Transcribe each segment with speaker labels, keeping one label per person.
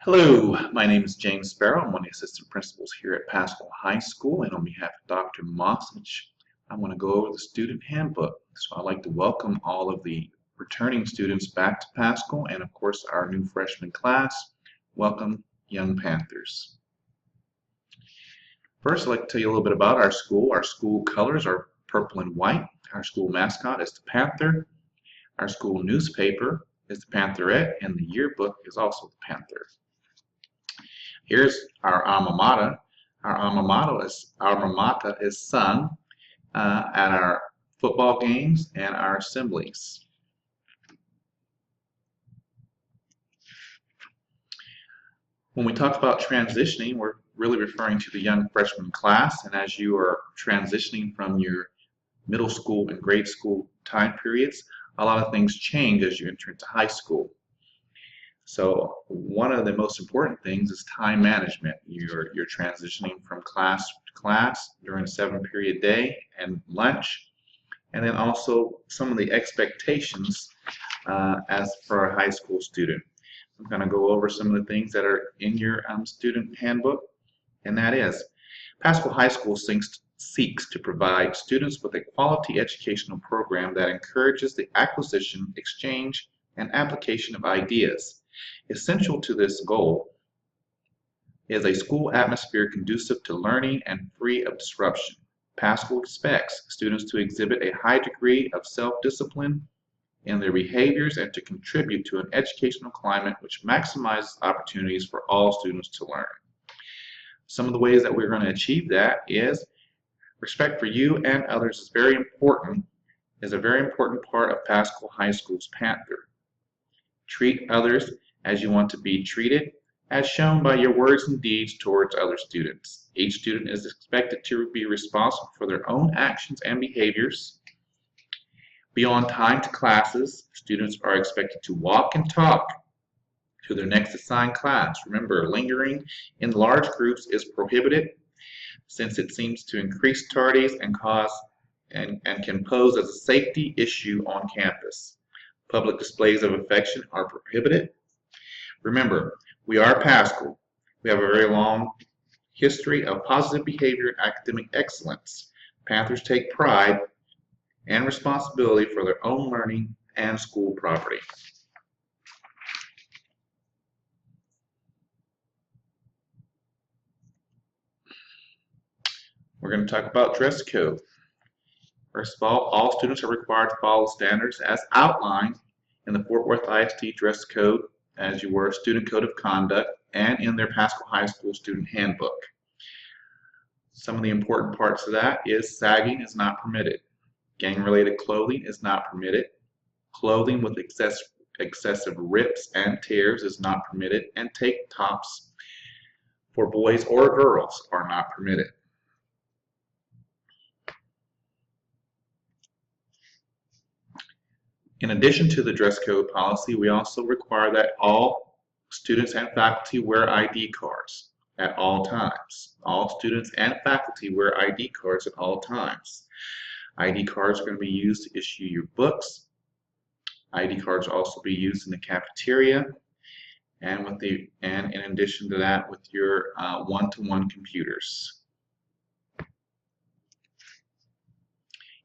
Speaker 1: Hello, my name is James Sparrow. I'm one of the assistant principals here at Pascal High School, and on behalf of Dr. Mossich, I want to go over the student handbook. So I'd like to welcome all of the returning students back to Pascal, and of course our new freshman class. Welcome, Young Panthers. First, I'd like to tell you a little bit about our school. Our school colors are purple and white. Our school mascot is the Panther. Our school newspaper is the Pantherette, and the yearbook is also the Panther. Here's our alma mater. Our alma mater is sung at our football games and our assemblies. When we talk about transitioning, we're really referring to the young freshman class, and as you are transitioning from your middle school and grade school time periods, a lot of things change as you enter into high school. So one of the most important things is time management. You're transitioning from class to class during a 7-period day and lunch, and then also some of the expectations as for a high school student. I'm going to go over some of the things that are in your student handbook, and that is Pascal High School seeks to provide students with a quality educational program that encourages the acquisition, exchange, and application of ideas. Essential to this goal is a school atmosphere conducive to learning and free of disruption. Pascal expects students to exhibit a high degree of self-discipline in their behaviors and to contribute to an educational climate which maximizes opportunities for all students to learn. Some of the ways that we're going to achieve that is respect for you and others is a very important part of Pascal High School's Panther. Treat others as you want to be treated, as shown by your words and deeds towards other students. Each student is expected to be responsible for their own actions and behaviors. Be on time to classes. Students are expected to walk and talk to their next assigned class. Remember, lingering in large groups is prohibited since it seems to increase tardies and can pose as a safety issue on campus. Public displays of affection are prohibited. Remember, we are Pascal. We have a very long history of positive behavior and academic excellence. Panthers take pride and responsibility for their own learning and school property. We're going to talk about dress code. First of all students are required to follow standards as outlined in the Fort Worth ISD dress code, as you were student code of conduct, and in their Pascal High School student handbook. Some of the important parts of that is sagging is not permitted. Gang-related clothing is not permitted. Clothing with excessive rips and tears is not permitted, and tank tops for boys or girls are not permitted. In addition to the dress code policy, we also require that all students and faculty wear ID cards at all times. All students and faculty wear ID cards at all times. ID cards are going to be used to issue your books. ID cards will also be used in the cafeteria, and in addition to that, with your one-to-one computers.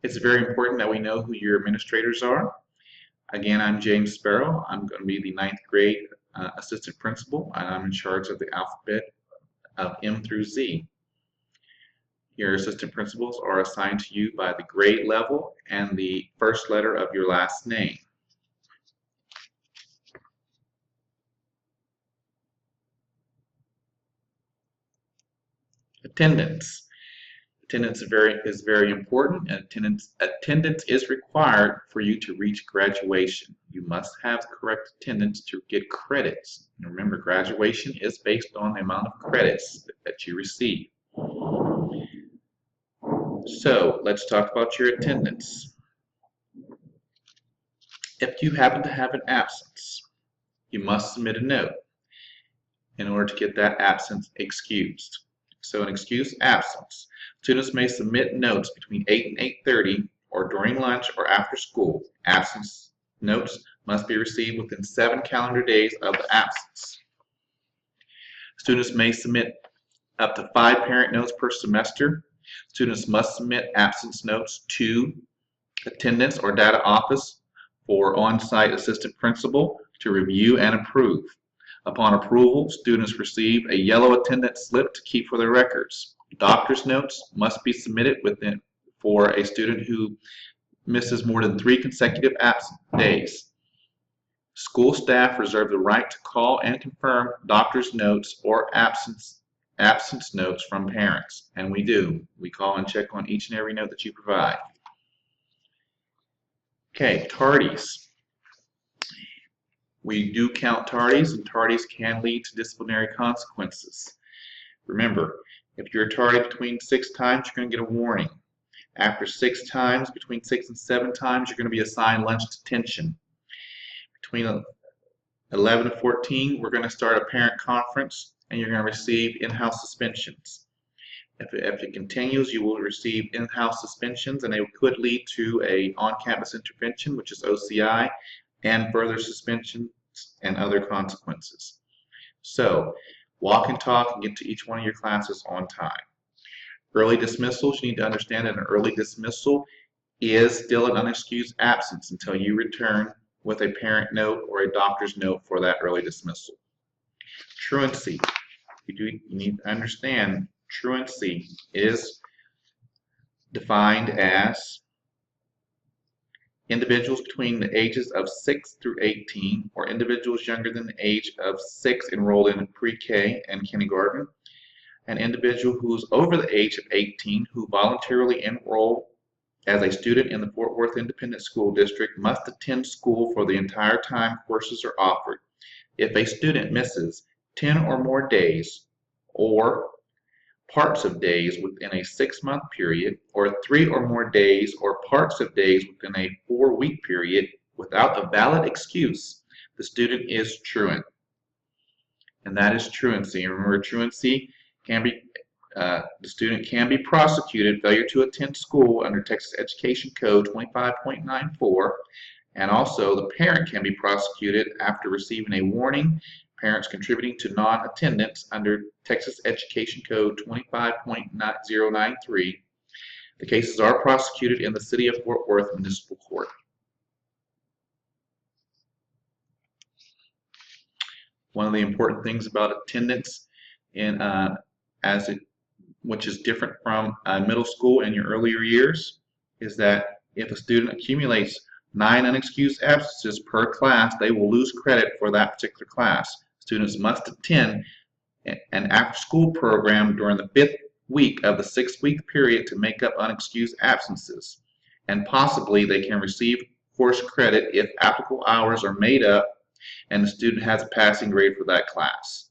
Speaker 1: It's very important that we know who your administrators are. Again, I'm James Sparrow. I'm going to be the 9th grade assistant principal, and I'm in charge of the alphabet of M through Z. Your assistant principals are assigned to you by the grade level and the first letter of your last name. Attendance. Attendance is very important, and attendance is required for you to reach graduation. You must have the correct attendance to get credits. And remember, graduation is based on the amount of credits that you receive. So let's talk about your attendance. If you happen to have an absence, you must submit a note in order to get that absence excused. So an excused absence. Students may submit notes between 8 and 8:30 or during lunch or after school. Absence notes must be received within 7 calendar days of the absence. Students may submit up to 5 parent notes per semester. Students must submit absence notes to attendance or data office for on-site assistant principal to review and approve. Upon approval, students receive a yellow attendance slip to keep for their records. Doctor's notes must be submitted for a student who misses more than 3 consecutive absent days. School staff reserve the right to call and confirm doctor's notes or absence notes from parents, and we do. We call and check on each and every note that you provide. Okay, tardies. We do count tardies, and tardies can lead to disciplinary consequences. Remember, if you're tardy between 6 times, you're going to get a warning. After 6 times, between 6 and 7 times, you're going to be assigned lunch detention. Between 11 and 14, we're going to start a parent conference, and you're going to receive in-house suspensions. If it continues, you will receive in-house suspensions, and they could lead to a on-campus intervention, which is OCI, and further suspensions and other consequences. So, walk and talk and get to each one of your classes on time. Early dismissals, you need to understand that an early dismissal is still an unexcused absence until you return with a parent note or a doctor's note for that early dismissal. Truancy. You need to understand truancy is defined as individuals between the ages of 6 through 18 or individuals younger than the age of 6 enrolled in pre-K and kindergarten. An individual who is over the age of 18 who voluntarily enroll as a student in the Fort Worth Independent School District must attend school for the entire time courses are offered. If a student misses 10 or more days or parts of days within a 6-month period, or 3 or more days or parts of days within a 4-week period without a valid excuse, the student is truant. And that is truancy. And remember, truancy can be, the student can be prosecuted failure to attend school under Texas Education Code 25.94, and also the parent can be prosecuted after receiving a warning, parents contributing to non-attendance under Texas Education Code 25.093. The cases are prosecuted in the City of Fort Worth Municipal Court. One of the important things about attendance which is different from middle school and your earlier years, is that if a student accumulates 9 unexcused absences per class, they will lose credit for that particular class. Students must attend an after-school program during the 5th week of the 6-week period to make up unexcused absences, and possibly they can receive course credit if applicable hours are made up and the student has a passing grade for that class.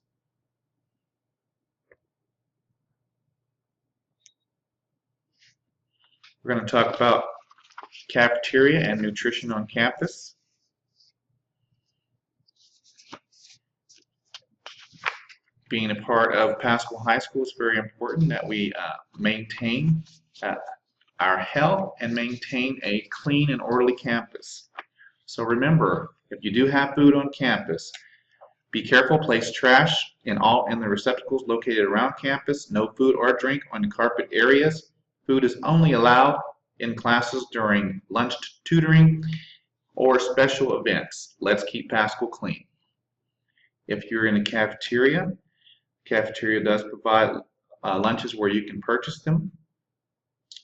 Speaker 1: We're going to talk about cafeteria and nutrition on campus. Being a part of Pascal High School, it's very important that we maintain our health and maintain a clean and orderly campus. So remember, if you do have food on campus, be careful, place trash in the receptacles located around campus, no food or drink on the carpet areas. Food is only allowed in classes during lunch tutoring or special events. Let's keep Pascal clean. If you're in a cafeteria does provide lunches where you can purchase them.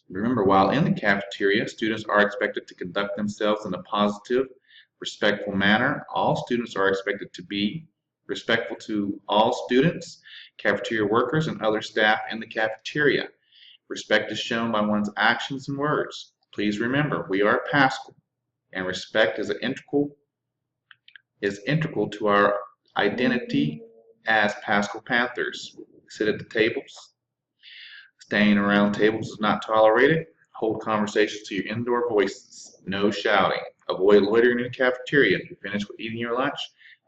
Speaker 1: Remember, while in the cafeteria, students are expected to conduct themselves in a positive, respectful manner. All students are expected to be respectful to all students, cafeteria workers, and other staff in the cafeteria. Respect is shown by one's actions and words. Please remember, we are Pascal, and respect is integral to our identity as Pascal Panthers. Sit at the tables. Staying around tables is not tolerated. Hold conversations to your indoor voices. No shouting. Avoid loitering in the cafeteria. If you finish with eating your lunch,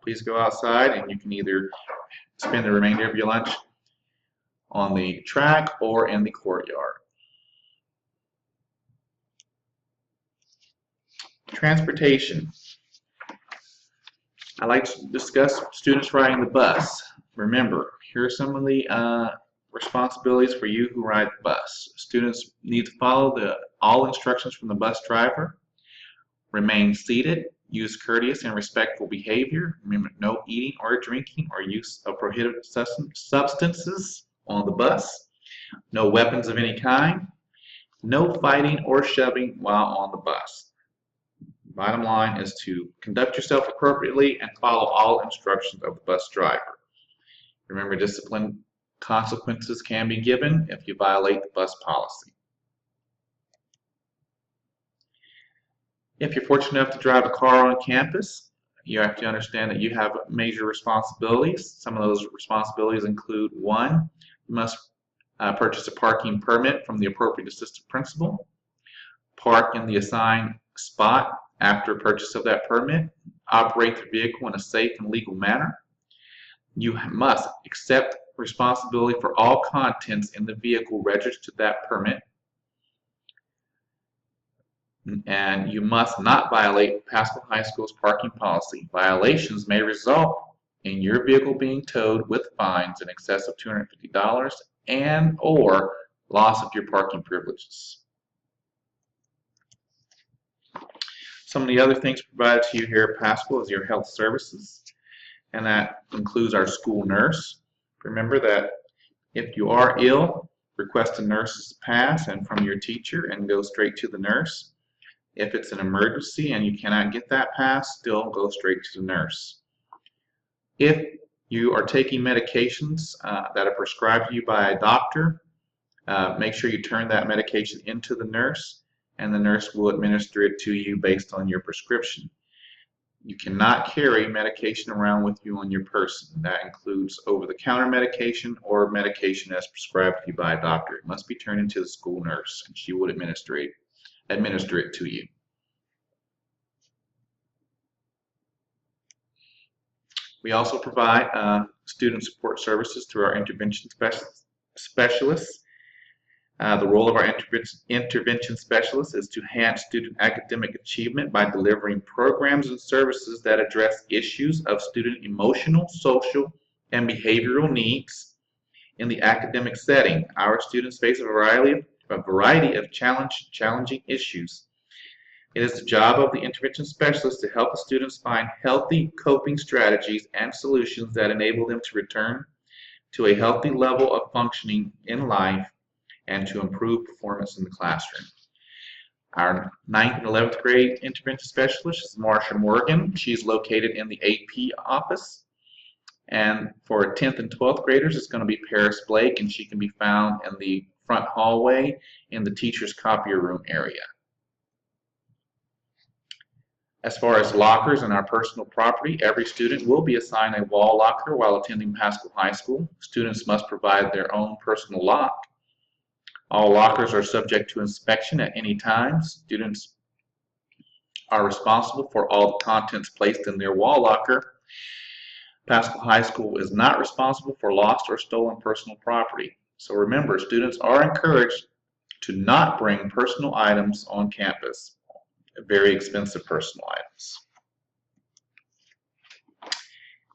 Speaker 1: please go outside and you can either spend the remainder of your lunch on the track or in the courtyard. Transportation. I like to discuss students riding the bus. Remember, Here are some of the responsibilities for you who ride the bus. Students need to follow all instructions from the bus driver. Remain seated. Use courteous and respectful behavior. Remember, no eating or drinking or use of prohibited substances on the bus. No weapons of any kind. No fighting or shoving while on the bus. Bottom line is to conduct yourself appropriately and follow all instructions of the bus driver. Remember, discipline consequences can be given if you violate the bus policy. If you're fortunate enough to drive a car on campus, you have to understand that you have major responsibilities. Some of those responsibilities include: 1, you must purchase a parking permit from the appropriate assistant principal, park in the assigned spot after purchase of that permit, operate the vehicle in a safe and legal manner. You must accept responsibility for all contents in the vehicle registered to that permit, and you must not violate Pasco High School's parking policy. Violations may result in your vehicle being towed with fines in excess of $250 and/or loss of your parking privileges. Some of the other things provided to you here at Pasco is your health services, and that includes our school nurse. Remember that if you are ill, request a nurse's pass and from your teacher and go straight to the nurse. If it's an emergency and you cannot get that pass, still go straight to the nurse. If you are taking medications that are prescribed to you by a doctor, make sure you turn that medication into the nurse, and the nurse will administer it to you based on your prescription. You cannot carry medication around with you on your person. That includes over-the-counter medication or medication as prescribed to you by a doctor. It must be turned into the school nurse, and she would administer it to you. We also provide student support services through our intervention specialists. The role of our intervention specialists is to enhance student academic achievement by delivering programs and services that address issues of student emotional, social, and behavioral needs in the academic setting. Our students face a variety of challenging issues. It is the job of the intervention specialist to help the students find healthy coping strategies and solutions that enable them to return to a healthy level of functioning in life and to improve performance in the classroom. Our 9th and 11th grade intervention specialist is Marsha Morgan. She's located in the AP office. And for 10th and 12th graders, it's going to be Paris Blake, and she can be found in the front hallway in the teacher's copier room area. As far as lockers and our personal property, every student will be assigned a wall locker while attending Pasco High School. Students must provide their own personal lock. All lockers are subject to inspection at any time. Students are responsible for all the contents placed in their wall locker. Pasco High School is not responsible for lost or stolen personal property. So remember, students are encouraged to not bring personal items on campus, very expensive personal items.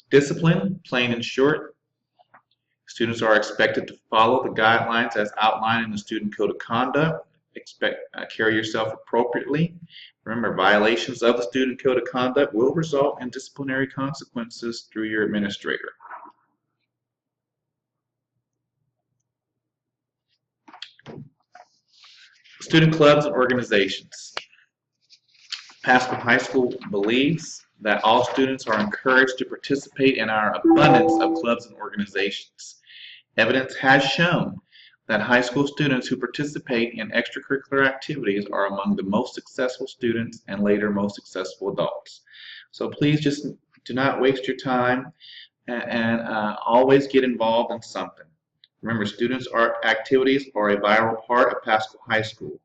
Speaker 1: Discipline, plain and short. Students are expected to follow the guidelines as outlined in the Student Code of Conduct. Carry yourself appropriately. Remember, violations of the Student Code of Conduct will result in disciplinary consequences through your administrator. Student clubs and organizations. Pasco High School believes that all students are encouraged to participate in our abundance of clubs and organizations. Evidence has shown that high school students who participate in extracurricular activities are among the most successful students and later most successful adults. So please just do not waste your time and always get involved in something. Remember, students' art activities are a vital part of Pasco High School.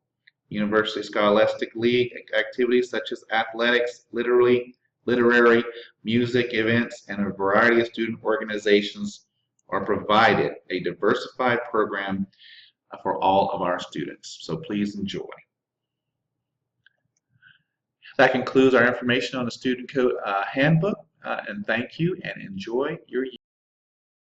Speaker 1: University Scholastic League activities such as athletics, literary, music events, and a variety of student organizations are provided a diversified program for all of our students. So please enjoy. That concludes our information on the Student Code Handbook, and thank you and enjoy your